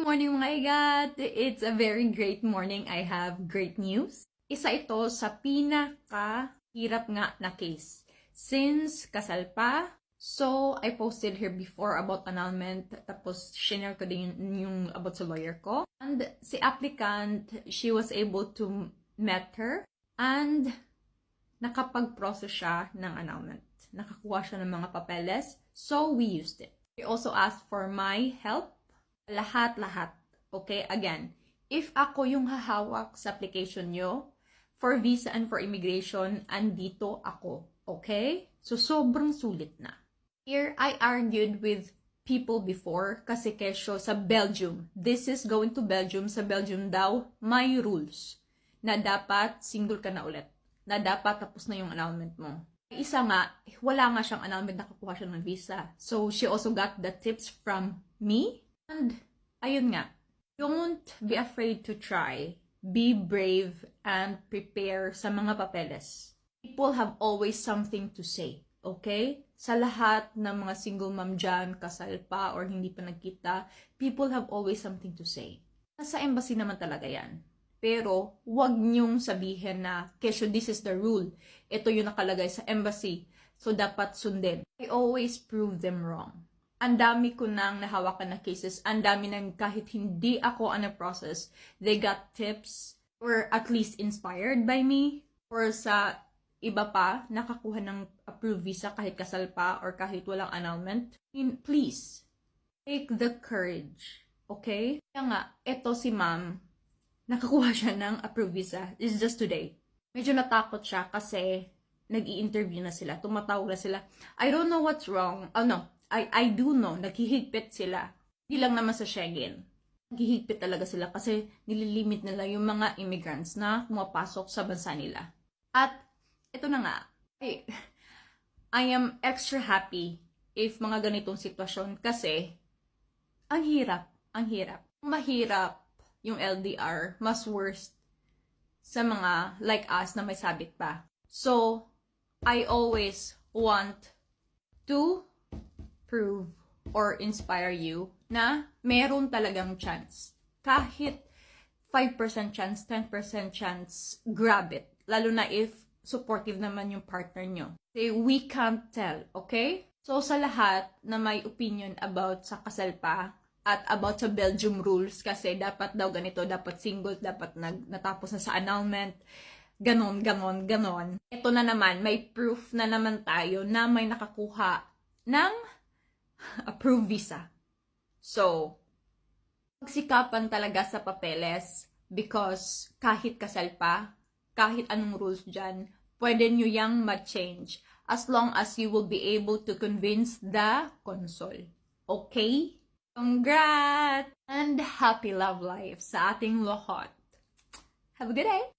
Morning mga igat! It's a very great morning. I have great news. Isa ito sa pinaka-hirap nga na case. Since kasal pa, so I posted here before about annulment, tapos shinare ko din yung about sa lawyer ko. And si applicant, she was able to met her and nakapag-process siya ng annulment. Nakakuha siya ng mga papeles, so we used it. We also asked for my help. Lahat-lahat. Okay? Again, if ako yung hahawak sa application nyo, for visa and for immigration, andito ako. Okay? So, sobrang sulit na. Here, I argued with people before kasi kesyo sa Belgium. This is going to Belgium. Sa Belgium daw, may rules na dapat single ka na ulit. Na dapat tapos na yung annulment mo. Isa nga, wala nga siyang annulment, nakakuha siya ng visa. So, she also got the tips from me. And, ayun nga, don't be afraid to try. Be brave and prepare sa mga papeles. People have always something to say, okay? Sa lahat ng mga single mom dyan, kasal pa or hindi pa nagkita, people have always something to say. Nasa embassy naman talaga yan. Pero, wag niyong sabihin na, kesyo, this is the rule. Ito yung nakalagay sa embassy. So, dapat sundin. I always prove them wrong. Ang dami ko nang nahawakan na cases, ang dami nang kahit hindi ako on a process, they got tips or at least inspired by me, or sa iba pa, nakakuha ng approved visa kahit kasal pa or kahit walang annulment. Please, take the courage, okay? Kaya nga, eto si ma'am, nakakuha siya ng approved visa. It's just today. Medyo natakot siya kasi nag-i-interview na sila, tumatawag na sila. I don't know what's wrong. Oh no. I do know, naghihigpit sila. Hindi lang naman sa Schengen. Naghihigpit talaga sila kasi nililimit nila yung mga immigrants na pumapasok sa bansa nila. At ito na nga, I am extra happy if mga ganitong sitwasyon kasi ang hirap. Mahirap yung LDR, mas worst sa mga like us na may sabit pa. So, I always want to prove or inspire you na meron talagang chance. Kahit 5% chance, 10% chance, grab it. Lalo na if supportive naman yung partner nyo. Say, we can't tell, okay? So, sa lahat na may opinion about sa kasal pa at about sa Belgium rules, kasi dapat daw ganito, dapat single, dapat natapos na sa annulment, ganon. Ito na naman, may proof na naman tayo na may nakakuha ng approved visa. So, magsikapan talaga sa papeles because kahit kasal pa, kahit anong rules dyan, pwede nyo yang ma-change as long as you will be able to convince the consul. Okay? Congrats! And happy love life sa ating lahat. Have a good day!